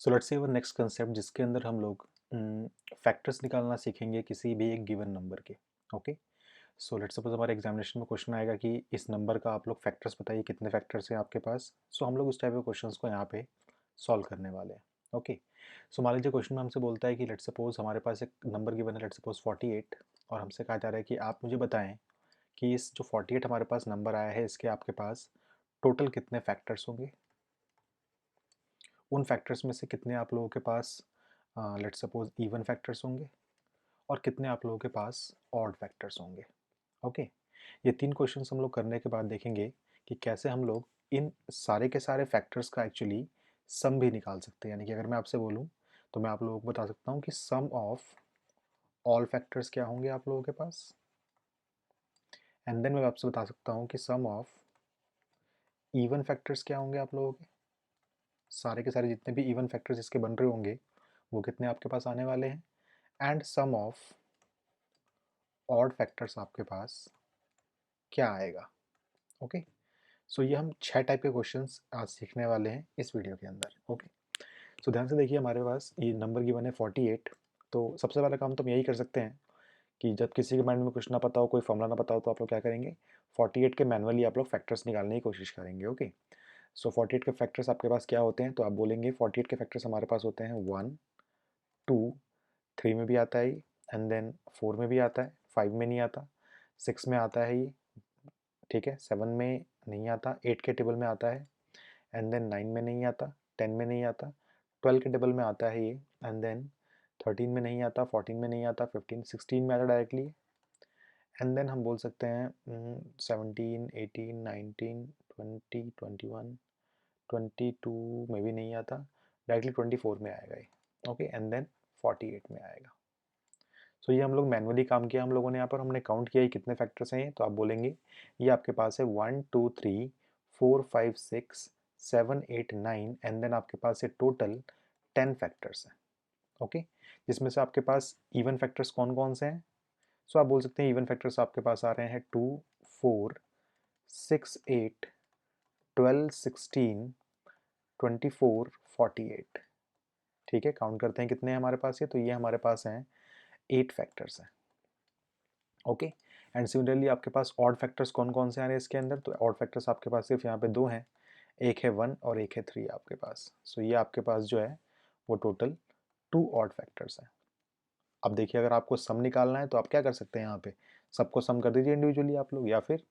So let's see our next concept जिसके अंदर हम लोग फैक्टर्स निकालना सीखेंगे किसी भी एक गिवन नंबर के। ओके, सो लेट्स सपोज हमारे एग्जामिनेशन में क्वेश्चन आएगा कि इस नंबर का आप लोग फैक्टर्स बताइए, कितने फैक्टर्स हैं आपके पास। सो हम लोग उस टाइप के क्वेश्चंस को यहाँ पे सॉल्व करने वाले हैं। ओके, सो मान लीजिए क्वेश्चन में हमसे बोलता है कि लेट्स सपोज हमारे पास एक नंबर गिवन है, लेट्स सपोज 48, और हमसे कहा जा रहा है कि आप मुझे बताएं कि इस जो 48 हमारे पास नंबर आया है इसके आपके पास टोटल कितने फैक्टर्स होंगे, उन फैक्टर्स में से कितने आप लोगों के पास लेट्स सपोज इवन फैक्टर्स होंगे और कितने आप लोगों के पास ऑड फैक्टर्स होंगे। ओके, ये तीन क्वेश्चंस हम लोग करने के बाद देखेंगे कि कैसे हम लोग इन सारे के सारे फैक्टर्स का एक्चुअली सम भी निकाल सकते हैं। यानी कि अगर मैं आपसे बोलूं तो मैं आप लोगों को बता सकता हूं कि सम ऑफ ऑल फैक्टर्स क्या होंगे आप लोगों के पास, एंड देन मैं आपसे बता सकता हूं कि सम ऑफ इवन फैक्टर्स क्या होंगे आप लोगों के। सारे के सारे जितने भी इवन फैक्टर्स इसके बन रहे होंगे वो कितने आपके पास आने वाले हैं, and some of odd factors आपके पास क्या आएगा। ओके, सो ये हम 6 टाइप के क्वेश्चंस आज सीखने वाले हैं इस वीडियो के अंदर। ओके, सो ध्यान से देखिए, हमारे पास ये नंबर गिवन है 48। तो सबसे पहला काम तो हम यही कर सकते हैं कि जब किसी के माइंड में कुछ ना पता हो, कोई फॉर्मूला ना पता हो, तो आप लोग क्या करेंगे, 48 के मैनुअली आप लोग फैक्टर्स निकालने की कोशिश करेंगे। ओके, सो 48 के फैक्टर्स आपके पास क्या होते हैं, तो आप बोलेंगे 48 के फैक्टर्स हमारे पास होते हैं 1 2 3 में भी आता है, एंड देन 4 में भी आता है, 5 में नहीं आता, 6 में आता है ये, ठीक है, 7 में नहीं आता, 8 के टेबल में आता है, एंड देन 9 में नहीं आता, 10 में नहीं आता, 12 के टेबल में आता है ये, एंड देन 13 में नहीं आता, 14 में नहीं आता, 15 16 में आता डायरेक्टली, एंड देन हम बोल सकते हैं 17 18 19 20 21 22 में भी नहीं आता, डायरेक्टली 24 में आएगा ये। ओके, एंड देन 48 में आएगा। सो ये हम लोग मैनुअली काम किया हम लोगों ने, यहाँ पर हमने काउंट किया ये कितने फैक्टर्स हैं। तो आप बोलेंगे ये आपके पास है 1 2 3 4 5 6 7 8 9, एंड देन आपके पास है टोटल 10 फैक्टर्स हैं। ओके, जिसमें से आपके पास इवन फैक्टर्स कौन कौन से हैं। सो आप बोल सकते हैं इवन फैक्टर्स आपके पास आ रहे हैं 2 4 6 8 12 16 24 48। ठीक है, काउंट करते हैं कितने हैं हमारे पास ये, तो ये हमारे पास हैं 8 फैक्टर्स हैं। ओके, एंड सिमिलरली आपके पास ऑड फैक्टर्स कौन कौन से आ रहे हैं इसके अंदर, तो ऑड फैक्टर्स आपके पास सिर्फ यहाँ पे दो हैं, एक है 1 और एक है 3 आपके पास। सो ये आपके पास जो है वो टोटल 2 ऑड फैक्टर्स हैं। अब देखिए, अगर आपको सम निकालना है तो आप क्या कर सकते हैं, यहाँ पे सबको सम कर दीजिए इंडिविजुअली आप लोग, या फिर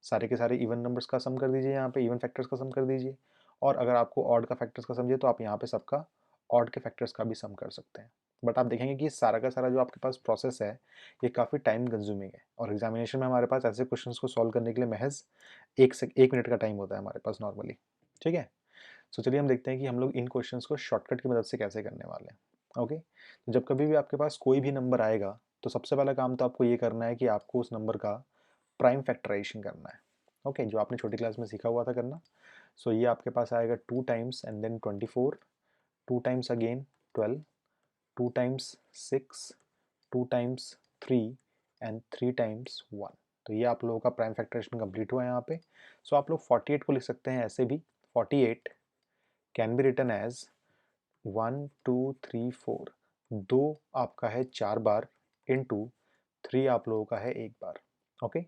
सारे के सारे इवन नंबर्स का सम कर दीजिए, यहाँ पे इवन फैक्टर्स का सम कर दीजिए, और अगर आपको ऑड का फैक्टर्स का समझिए तो आप यहाँ पे सबका ऑड के फैक्टर्स का भी सम कर सकते हैं। बट आप देखेंगे कि सारा का सारा जो आपके पास प्रोसेस है ये काफ़ी टाइम कंज्यूमिंग है, और एग्जामिनेशन में हमारे पास ऐसे क्वेश्चन को सॉल्व करने के लिए महज 1 मिनट का टाइम होता है हमारे पास नॉर्मली। ठीक है, सो चलिए हम देखते हैं कि हम लोग इन क्वेश्चंस को शॉर्टकट की मदद से कैसे करने वाले हैं। ओके, तो जब कभी भी आपके पास कोई भी नंबर आएगा तो सबसे पहला काम तो आपको ये करना है कि आपको उस नंबर का प्राइम फैक्टराइजेशन करना है। ओके, जो आपने छोटी क्लास में सीखा हुआ था करना। सो ये आपके पास आएगा 2 times and then 24, 2 times again 12, 2 times 6, 2 times 3, and 3 times 1। तो ये आप लोगों का प्राइम फैक्टराइजेशन कंप्लीट हुआ है यहाँ पे। सो आप लोग 48 को लिख सकते हैं ऐसे भी, 48 कैन बी रिटन एज 1 2 3 4, दो आपका है 4 बार, इनटू 3 आप लोगों का है 1 बार। ओके,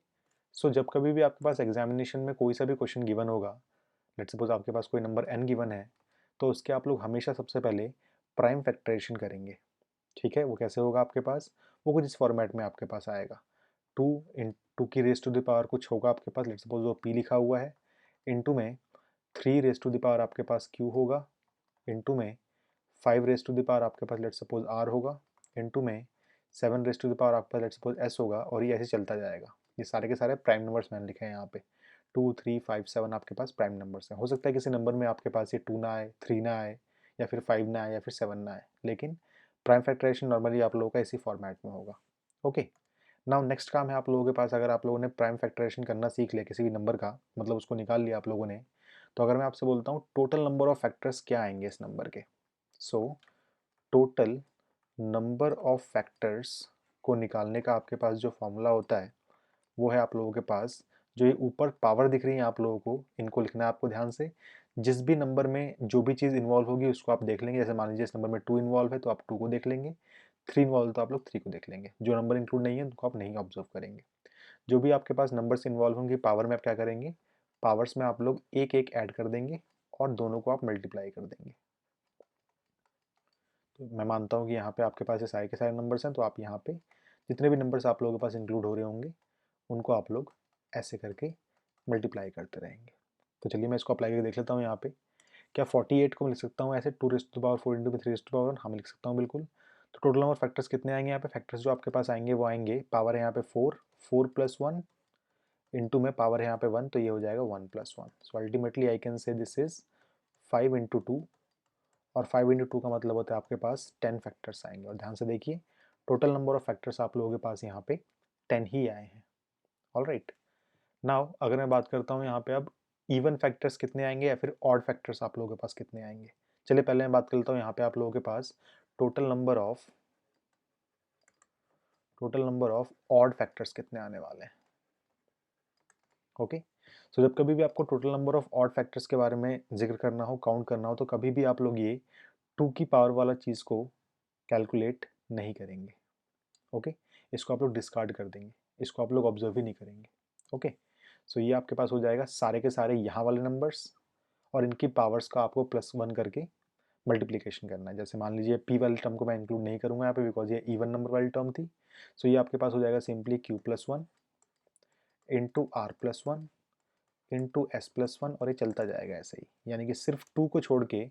सो जब कभी भी आपके पास एग्जामिनेशन में कोई सा भी क्वेश्चन गिवन होगा, लेट्स सपोज आपके पास कोई नंबर n गिवन है, तो उसके आप लोग हमेशा सबसे पहले प्राइम फैक्टराइजेशन करेंगे। ठीक है, वो कैसे होगा आपके पास, वो कुछ इस फॉर्मेट में आपके पास आएगा, 2 इन 2 की रेस टू द पावर कुछ होगा आपके पास, लेट्स सपोज वो p लिखा हुआ है, इनटू में 3 रेस टू द पावर आपके पास q होगा, इनटू में 5 रेस टू द पावर आपके पास लेट्स सपोज r होगा, इनटू में 7 रेस टू द पावर आपके पास लेट्स सपोज s होगा, और ये ऐसे चलता जाएगा। ये सारे के सारे प्राइम नंबर्स मैंने लिखे हैं यहाँ पे, 2 3 5 7 आपके पास प्राइम नंबर्स हैं। हो सकता है किसी नंबर में आपके पास ये 2 ना आए, 3 ना आए, या फिर 5 ना आए, या फिर 7 ना आए, लेकिन प्राइम फैक्टराइजेशन नॉर्मली आप लोगों का इसी फॉर्मेट में होगा। ओके, नाउ नेक्स्ट काम है आप लोगों के पास, अगर आप लोगों ने प्राइम फैक्टराइजेशन करना सीख लिया किसी भी नंबर का, मतलब उसको निकाल लिया आप लोगों ने, तो अगर मैं आपसे बोलता हूँ टोटल नंबर ऑफ फैक्टर्स क्या आएंगे इस नंबर के। So total number of factors को निकालने का आपके पास जो फॉर्मूला होता है वो है आप लोगों के पास, जो ये ऊपर पावर दिख रही है आप लोगों को, इनको लिखना है आपको ध्यान से, जिस भी नंबर में जो भी चीज़ इन्वॉल्व होगी उसको आप देख लेंगे। जैसे मान लीजिए इस नंबर में 2 इन्वॉल्व है तो आप 2 को देख लेंगे, 3 इन्वॉल्व तो आप लोग 3 को देख लेंगे। जो नंबर इंक्लूड नहीं है उनको आप नहीं ऑब्जर्व करेंगे। जो भी आपके पास नंबर्स इन्वॉल्व होंगे पावर में आप क्या करेंगे, पावर्स में आप लोग एक एक ऐड कर देंगे और दोनों को आप मल्टीप्लाई कर देंगे। तो मैं मानता हूँ कि यहाँ पे आपके पास ये सारे के सारे नंबर्स हैं, तो आप यहाँ पे जितने भी नंबर्स आप लोगों के पास इंक्लूड हो रहे होंगे उनको आप लोग ऐसे करके मल्टीप्लाई करते रहेंगे। तो चलिए मैं इसको अप्लाई करके देख लेता हूँ। यहाँ पे क्या 48 को मैं लिख सकता हूँ ऐसे 2 raise to the power 4 into 3 raise to the power 1? हाँ, मैं लिख सकता हूँ बिल्कुल। तो टोटल नंबर फैक्टर्स कितने आएंगे यहाँ पे? फैक्टर्स जो आपके पास आएंगे वो आएंगे, पावर है यहाँ पे 4, 4 प्लस 1 इंटू में पावर है यहाँ पे 1, तो ये हो जाएगा 1 plus 1। So ultimately I can say this is 5 into 2, और 5 इंटू 2 का मतलब होता है आपके पास 10 फैक्टर्स आएंगे। और ध्यान से देखिए टोटल नंबर ऑफ फैक्टर्स आप लोगों के पास यहाँ पे 10 ही आए हैं। ऑल राइट, नाउ अगर मैं बात करता हूँ यहाँ पे अब इवन फैक्टर्स कितने आएंगे या फिर ऑड फैक्टर्स आप लोगों के पास कितने आएंगे। चलिए पहले मैं बात कर लेता हूँ यहाँ पे आप लोगों के पास total number of odd factors कितने आने वाले हैं। ओके, सो जब कभी भी आपको total number of odd factors के बारे में जिक्र करना हो, काउंट करना हो, तो कभी भी आप लोग ये 2 की पावर वाला चीज़ को कैलकुलेट नहीं करेंगे। ओके, इसको आप लोग डिस्कार्ड कर देंगे, इसको आप लोग ऑब्जर्व ही नहीं करेंगे। ओके, सो ये आपके पास हो जाएगा सारे के सारे यहाँ वाले नंबर्स और इनकी पावर्स का आपको +1 करके मल्टीप्लिकेशन करना है। जैसे मान लीजिए पी वाली टर्म को मैं इंक्लूड नहीं करूँगा यहाँ पे बिकॉज ये इवन नंबर वाली टर्म थी। सो ये आपके पास हो जाएगा simply q+1 into r+1 into s+1, और ये चलता जाएगा ऐसे ही। यानी कि सिर्फ 2 को छोड़ के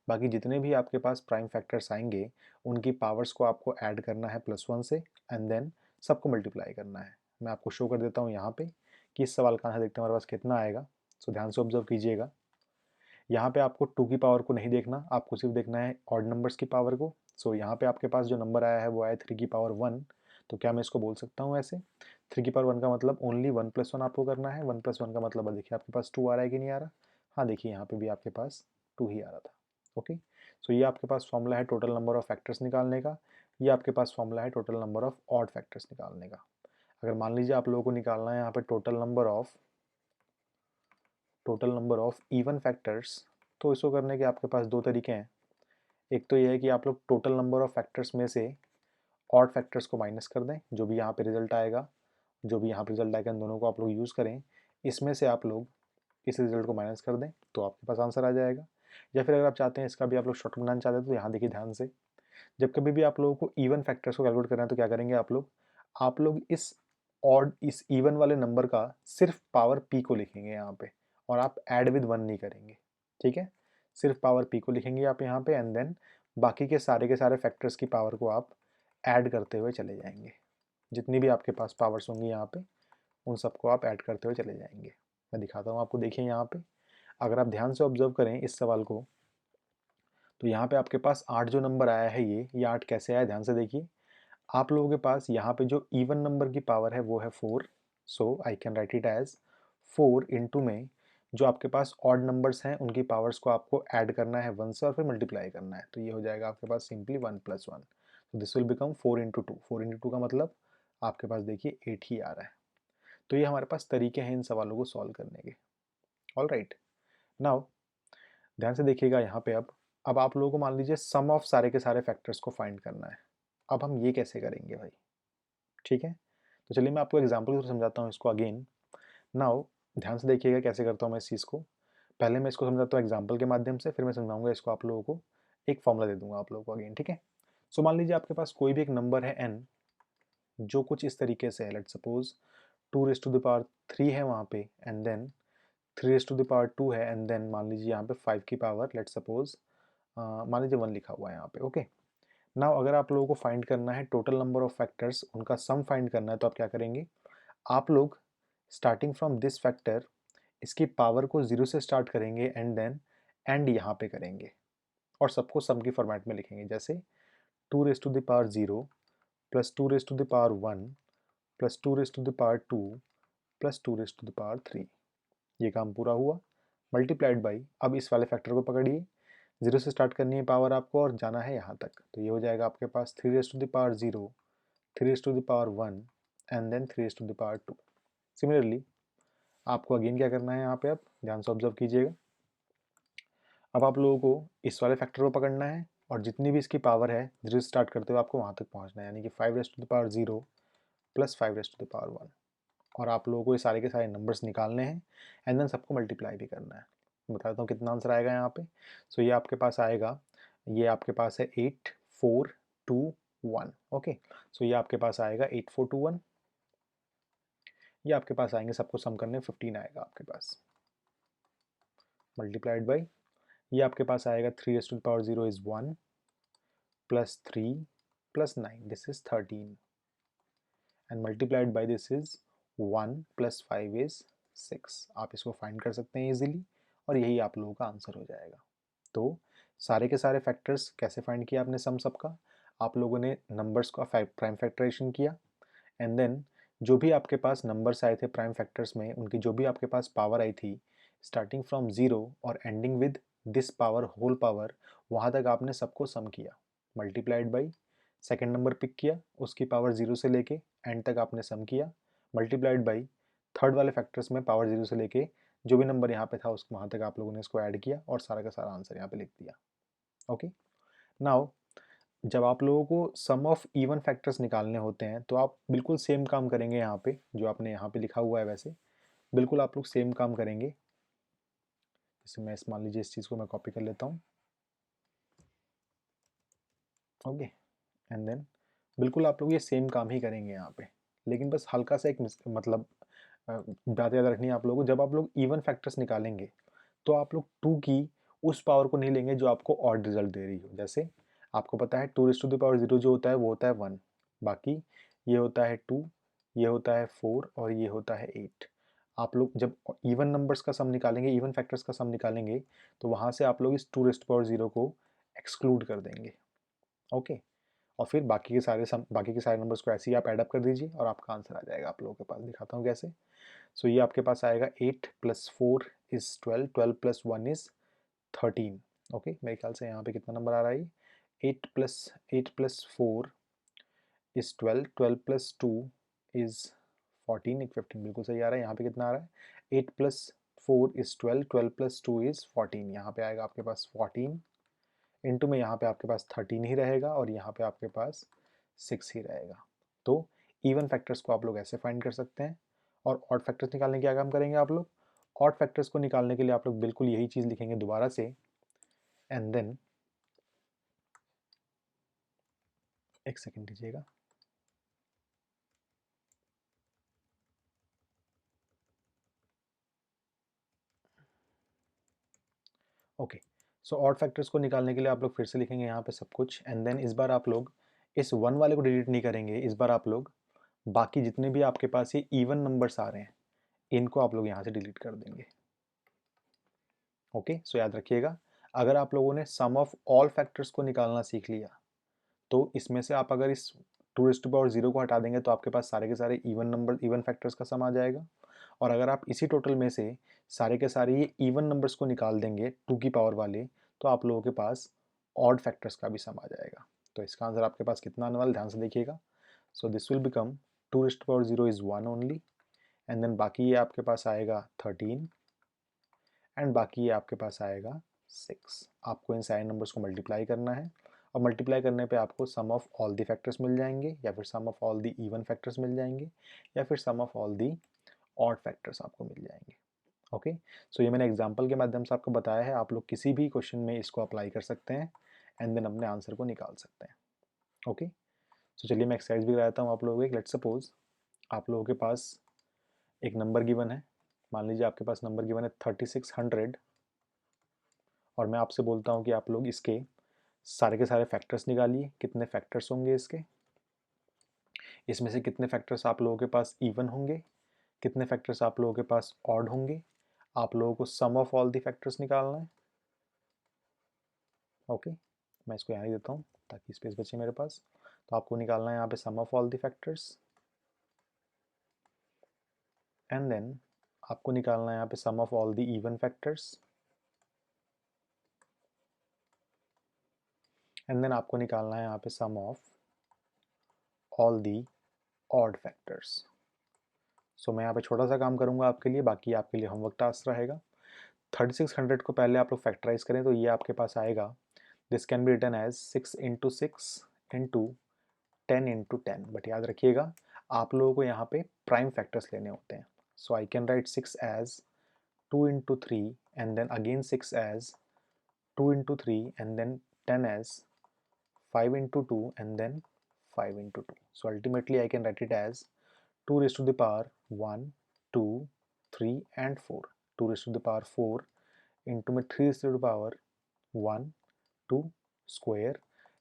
बाकी जितने भी आपके पास प्राइम फैक्टर्स आएंगे उनकी पावर्स को आपको ऐड करना है +1 से एंड देन सबको मल्टीप्लाई करना है। मैं आपको शो कर देता हूँ यहाँ पे कि इस सवाल का आंसर देखते हैं हमारे पास कितना आएगा। सो ध्यान से ऑब्जर्व कीजिएगा, यहाँ पे आपको 2 की पावर को नहीं देखना, आपको सिर्फ देखना है ऑड नंबर्स की पावर को। सो यहाँ पे आपके पास जो नंबर आया है वो आया 3 की पावर 1, तो क्या मैं इसको बोल सकता हूँ ऐसे 3 की पावर 1 का मतलब ओनली 1+1 आपको करना है। 1+1 का मतलब देखिए आपके पास 2 आ रहा है कि नहीं आ रहा। हाँ देखिए यहाँ पे भी आपके पास 2 ही आ रहा था। ओके, सो ये आपके पास फॉर्मूला है टोटल नंबर ऑफ फैक्टर्स निकालने का, ये आपके पास फॉर्मूला है total number of odd factors निकालने का। अगर मान लीजिए आप लोगों को निकालना है यहाँ पे total number of even factors, तो इसको करने के आपके पास दो तरीके हैं। एक तो ये है कि आप लोग टोटल नंबर ऑफ फैक्टर्स में से ऑड फैक्टर्स को माइनस कर दें, जो भी यहाँ पे रिजल्ट आएगा, जो भी यहाँ पे रिजल्ट आएगा इन दोनों को आप लोग यूज़ करें, इसमें से आप लोग इस रिजल्ट को माइनस कर दें तो आपके पास आंसर आ जाएगा। या फिर अगर आप चाहते हैं इसका भी आप लोग शॉर्ट बनाना चाहते हैं तो यहाँ देखिए ध्यान से, जब कभी भी आप लोगों को इवन फैक्टर्स को कैलकुलेट करना है तो क्या करेंगे आप लोग इस इवन वाले नंबर का सिर्फ पावर पी को लिखेंगे यहाँ पे, और आप ऐड विद 1 नहीं करेंगे। ठीक है, सिर्फ पावर पी को लिखेंगे आप यहाँ पे एंड देन बाकी के सारे फैक्टर्स की पावर को आप ऐड करते हुए चले जाएंगे। जितनी भी आपके पास पावर्स होंगी यहाँ पे उन सबको आप ऐड करते हुए चले जाएंगे। मैं दिखाता हूँ आपको, देखिए यहाँ पे अगर आप ध्यान से ऑब्जर्व करें इस सवाल को, तो यहाँ पे आपके पास 8 जो नंबर आया है ये 8 कैसे आया, ध्यान से देखिए। आप लोगों के पास यहाँ पे जो इवन नंबर की पावर है वो है 4, so I can write it as 4 into में जो आपके पास ऑड नंबर्स हैं उनकी पावर्स को आपको ऐड करना है 1 से और फिर मल्टीप्लाई करना है, तो ये हो जाएगा आपके पास सिंपली 1+1। तो this will become 4 into 2। 4 into 2 का मतलब आपके पास देखिए 8 ही आ रहा है। तो ये हमारे पास तरीके हैं इन सवालों को सॉल्व करने के। ऑल राइट, नाउ ध्यान से देखिएगा यहाँ पे अब आप लोगों को मान लीजिए सम ऑफ सारे के सारे फैक्टर्स को फाइंड करना है। अब हम ये कैसे करेंगे भाई, ठीक है, तो चलिए मैं आपको एग्जाम्पल से समझाता हूँ इसको अगेन। नाउ ध्यान से देखिएगा कैसे करता हूँ मैं इस चीज़ को। पहले मैं इसको समझाता हूँ एग्जाम्पल के माध्यम से, फिर मैं समझाऊंगा इसको आप लोगों को, एक फॉर्मूला दे दूंगा आप लोगों को अगेन। ठीक है, सो मान लीजिए आपके पास कोई भी एक नंबर है n जो कुछ इस तरीके से है, लेट सपोज 2 है वहाँ पे एंड देन 3 है एंड देन मान लीजिए यहाँ पे 5 की पावर लेट सपोज मान लीजिए 1 लिखा हुआ है यहाँ पे। ओके, नाउ अगर आप लोगों को फाइंड करना है टोटल नंबर ऑफ फैक्टर्स, उनका सम फाइंड करना है, तो आप क्या करेंगे, आप लोग स्टार्टिंग फ्रॉम दिस फैक्टर इसकी पावर को 0 से स्टार्ट करेंगे एंड देन एंड यहाँ पे करेंगे और सबको सम की फॉर्मेट में लिखेंगे, जैसे 2 प्लस 2 1 प्लस 2 प्लस 2 ये काम पूरा हुआ, मल्टीप्लाइड बाई अब इस वाले फैक्टर को पकड़िए, 0 से स्टार्ट करनी है पावर आपको और जाना है यहाँ तक, तो ये हो जाएगा आपके पास 3 3 1 एंड देन 3 सिमिलरली आपको अगेन क्या करना है यहाँ पे, अब ध्यान से ऑब्जर्व कीजिएगा, अब आप लोगों को इस वाले फैक्टर को पकड़ना है और जितनी भी इसकी पावर है जीरो से स्टार्ट करते हुए आपको वहाँ तक पहुँचना है, यानी कि 5 raised to the power 0 plus 5 raised to the power 1। और आप लोगों को ये सारे के सारे नंबर्स निकालने हैं एंड देन सबको मल्टीप्लाई भी करना है। मैं बता देता हूँ कितना आंसर आएगा यहाँ पे। सो ये आपके पास आएगा, ये आपके पास है 8421। ओके, सो ये आपके पास आएगा 8421। ये आपके पास आएंगे, सबको सम करने 15 आएगा आपके पास, मल्टीप्लाइड बाई ये आपके पास आएगा 3 raised to the power 0 is 1 plus 3 plus 9 this is 13 and multiplied by this is 1 plus 5 is 6। आप इसको फाइंड कर सकते हैं इजीली और यही आप लोगों का आंसर हो जाएगा। तो सारे के सारे फैक्टर्स कैसे फाइंड किया आपने सम सबका, आप लोगों ने नंबर्स का प्राइम फैक्टराइजेशन किया एंड देन जो भी आपके पास नंबर्स आए थे प्राइम फैक्टर्स में, उनकी जो भी आपके पास पावर आई थी स्टार्टिंग फ्रॉम ज़ीरो और ending with this power whole power, वहाँ तक आपने सबको सम किया, multiplied by second number pick किया, उसकी पावर ज़ीरो से लेके एंड तक आपने सम किया, मल्टीप्लाइड बाई थर्ड वाले फैक्टर्स में पावर ज़ीरो से लेके जो भी नंबर यहाँ पे था उस वहाँ तक आप लोगों ने इसको ऐड किया और सारा का सारा आंसर यहाँ पे लिख दिया। ओके, नाउ जब आप लोगों को सम ऑफ इवन फैक्टर्स निकालने होते हैं तो आप बिल्कुल सेम काम करेंगे यहाँ पे, जो आपने यहाँ पे लिखा हुआ है वैसे बिल्कुल आप लोग सेम काम करेंगे। जैसे मैं मान लीजिए इस चीज़ को मैं कॉपी कर लेता हूँ। ओके, एंड देन बिल्कुल आप लोग ये सेम काम ही करेंगे यहाँ पे, लेकिन बस हल्का सा एक मतलब बात याद रखनी है आप लोगों को, जब आप लोग इवन फैक्टर्स निकालेंगे तो आप लोग टू की उस पावर को नहीं लेंगे जो आपको ऑड रिजल्ट दे रही हो। जैसे आपको पता है 2 raised to the power 0 जो होता है वो होता है 1, बाकी ये होता है 2, ये होता है 4 और ये होता है 8। आप लोग जब इवन नंबर्स का सम निकालेंगे, इवन फैक्टर्स का सम निकालेंगे, तो वहाँ से आप लोग इस 2 raised to the power 0 को एक्सक्लूड कर देंगे। ओके, और फिर बाकी के सारे नंबर्स को ऐसे ही आप ऐडअप कर दीजिए और आपका आंसर आ जाएगा आप लोगों के पास। दिखाता हूँ कैसे। सो ये आपके पास आएगा 8 plus 4 is 12, 12 plus 1 is 13। Okay, मेरे ख्याल से यहाँ पे कितना नंबर आ रहा है, 8 प्लस 4 इज़ 12, 12 प्लस 2 इज़ 14, एक 15 बिल्कुल सही आ रहा है। यहाँ पे कितना आ रहा है, 8 प्लस 4 इज़ 12, 12 प्लस 2 इज़ 14। यहाँ पे आएगा आपके पास 14 इंटू में यहाँ पे आपके पास 13 ही रहेगा और यहाँ पे आपके पास 6 ही रहेगा। तो इवन फैक्टर्स को आप लोग ऐसे फाइंड कर सकते हैं। और ऑड फैक्टर्स निकालने के क्या काम करेंगे आप लोग, ऑड फैक्टर्स को निकालने के लिए आप लोग बिल्कुल यही चीज़ लिखेंगे दोबारा से एंड देन एक सेकेंड दीजिएगा। ओके, सो ऑड फैक्टर्स को निकालने के लिए आप लोग फिर से लिखेंगे यहाँ पे सब कुछ एंड देन इस बार आप लोग इस वन वाले को डिलीट नहीं करेंगे, इस बार आप लोग बाकी जितने भी आपके पास ये इवन नंबर्स आ रहे हैं इनको आप लोग यहाँ से डिलीट कर देंगे। ओके, सो याद रखिएगा, अगर आप लोगों ने सम ऑफ ऑल फैक्टर्स को निकालना सीख लिया तो इसमें से आप अगर इस 2 raised to the power 0 को हटा देंगे तो आपके पास सारे के सारे इवन फैक्टर्स का सम आ जाएगा। और अगर आप इसी टोटल में से सारे के सारे ये इवन नंबर्स को निकाल देंगे 2 की पावर वाले, तो आप लोगों के पास ऑड फैक्टर्स का भी सम आ जाएगा। तो इसका आंसर आपके पास कितना आने वाला, ध्यान से देखिएगा। So this will become 2 raised to the power 0 is 1 only and then बाकी ये आपके पास आएगा 13 एंड बाकी ये आपके पास आएगा 6। आपको इन सारे नंबर्स को मल्टीप्लाई करना है और मल्टीप्लाई करने पे आपको sum of all the factors मिल जाएंगे या फिर sum of all the even factors मिल जाएंगे या फिर sum of all the odd factors आपको मिल जाएंगे। ओके, सो ये मैंने एग्जांपल के माध्यम से आपको बताया है, आप लोग किसी भी क्वेश्चन में इसको अप्लाई कर सकते हैं एंड देन अपने आंसर को निकाल सकते हैं। ओके, सो चलिए मैं एक्सरसाइज भी कराता हूँ आप लोगों को। लेट्स सपोज आप लोगों के पास एक नंबर गिवन है, मान लीजिए आपके पास नंबर गिवन है 3600 और मैं आपसे बोलता हूँ कि आप लोग इसके सारे के सारे फैक्टर्स निकालिए, कितने फैक्टर्स होंगे इसके, इसमें से कितने फैक्टर्स आप लोगों के पास इवन होंगे, कितने फैक्टर्स आप लोगों के पास ऑड होंगे। आप लोगों को सम ऑफ ऑल दी फैक्टर्स निकालना है। ओके, मैं इसको यहाँ ही देता हूँ ताकि स्पेस बचे मेरे पास। तो आपको निकालना है यहाँ पे sum of all the factors and then आपको निकालना है यहाँ पे sum of all the even factors and then आपको निकालना है यहाँ पे sum of all the odd factors. So मैं यहाँ पे छोटा सा काम करूँगा आपके लिए, बाकी आपके लिए होमवर्क टास्क रहेगा। 3600 को पहले आप लोग फैक्टराइज करें तो ये आपके पास आएगा, this can be written as 6 into 6 into 10 into 10, but याद रखिएगा आप लोगों को यहाँ पे प्राइम फैक्टर्स लेने होते हैं. So I can write 6 as 2 into 3 and then again 6 as 2 into 3 and then 10 as 5 into 2 and then 5 into 2. So ultimately I can write it as 2 raised to the power 1, 2, 3 and 4. 2 raised to the power 4 into में 3 raised to the power 1, 2 square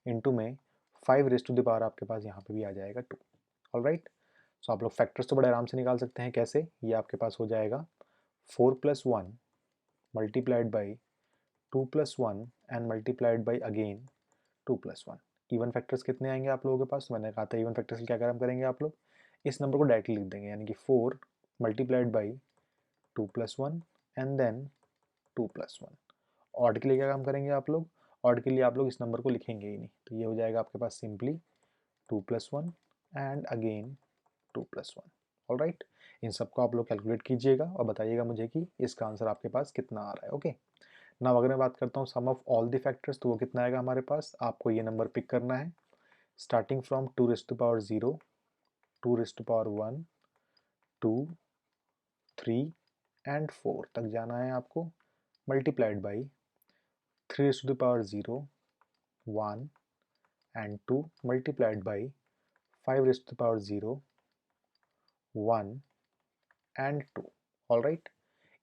into में 5 raised to the power आपके पास यहाँ पे भी आ जाएगा 2. Alright, सो आप लोग factors तो बड़े आराम से निकाल सकते हैं. कैसे? ये आपके पास हो जाएगा 4 plus 1 multiplied by 2 plus 1 and multiplied by again 2 plus 1. Even factors कितने आएंगे आप लोगों के पास? मैंने कहा था इवन फैक्टर्स से क्या काम करेंगे आप लोग, इस नंबर को डायरेक्टली लिख देंगे, यानी कि 4 multiplied by 2 plus 1 and then 2 plus 1. Odd के लिए क्या काम करेंगे आप लोग? ऑड के लिए आप लोग इस नंबर को लिखेंगे ही नहीं, तो ये हो जाएगा आपके पास simply 2 plus 1 and again 2 plus 1. Alright, इन सबको आप लोग कैलकुलेट कीजिएगा और बताइएगा मुझे कि इसका आंसर आपके पास कितना आ रहा है. ओके, ना अगर मैं बात करता हूँ सम ऑफ ऑल द फैक्टर्स, तो वो कितना आएगा हमारे पास? आपको ये नंबर पिक करना है starting from 2 raise to power 0, 2 raise to power 1, 2, 3 and 4 तक जाना है आपको, multiplied by 3 raise to the power 0, 1 and 2 multiplied by 5 raise to the power 0, 1 and 2. Alright,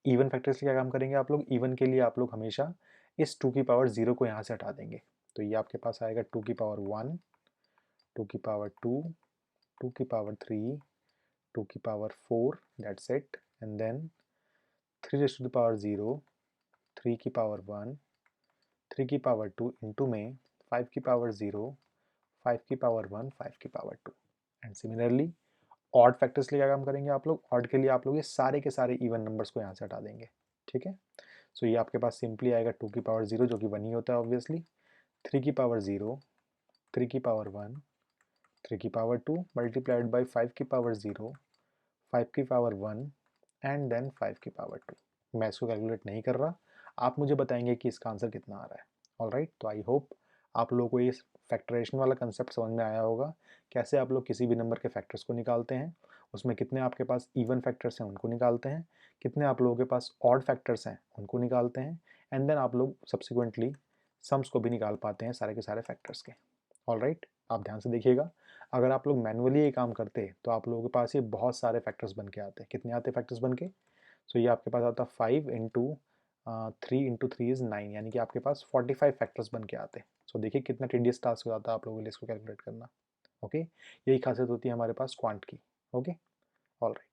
even factors क्या काम करेंगे आप लोग? इवन के लिए आप लोग हमेशा इस 2 की पावर 0 को यहाँ से हटा देंगे, तो ये आपके पास आएगा 2 की पावर 1, 2 की पावर 2, 2 की पावर 3, 2 की power 4, that's it, and then 3 raise to the power 0, 3 की पावर 1, 3 की पावर 2 इंटू में 5 की पावर 0, 5 की पावर 1, 5 की power 2. And similarly odd factors के लिए क्या काम करेंगे आप लोग? ऑड के लिए आप लोग ये सारे के सारे इवन नंबर्स को यहाँ से हटा देंगे. ठीक है, सो ये आपके पास सिंपली आएगा 2 की पावर 0 जो कि 1 ही होता है ऑब्वियसली, 3 की पावर 0, 3 की पावर 1, 3 की पावर 2 मल्टीप्लाइड बाई 5 की पावर 0, 5 की पावर 1 एंड देन 5 की पावर 2. मैं इसको कैलकुलेट नहीं कर रहा, आप मुझे बताएंगे कि इसका आंसर कितना आ रहा है. ऑलराइट, तो आई होप आप लोगों को ये फैक्टराइजेशन वाला कंसेप्ट समझ में आया होगा, कैसे आप लोग किसी भी नंबर के फैक्टर्स को निकालते हैं, उसमें कितने आपके पास इवन फैक्टर्स हैं उनको निकालते हैं, कितने आप लोगों के पास ऑड फैक्टर्स हैं उनको निकालते हैं, एंड देन आप लोग सब्सिक्वेंटली सम्स को भी निकाल पाते हैं सारे के सारे फैक्टर्स के. ऑलराइट, आप ध्यान से देखिएगा, अगर आप लोग मैनुअली ये काम करते तो आप लोगों के पास ये बहुत सारे फैक्टर्स बन के आते. कितने आते फैक्टर्स बन के? सो ये आपके पास आता 5 इंटू 3 इंटू 3 इज़ 9, यानी कि आपके पास 45 फैक्टर्स बन के आते. सो देखिए कितना टीडियस टास्क हो जाता है आप लोगों के लिए इसको कैलकुलेट करना. ओके, यही खासियत होती है हमारे पास क्वांट की. Okay, alright.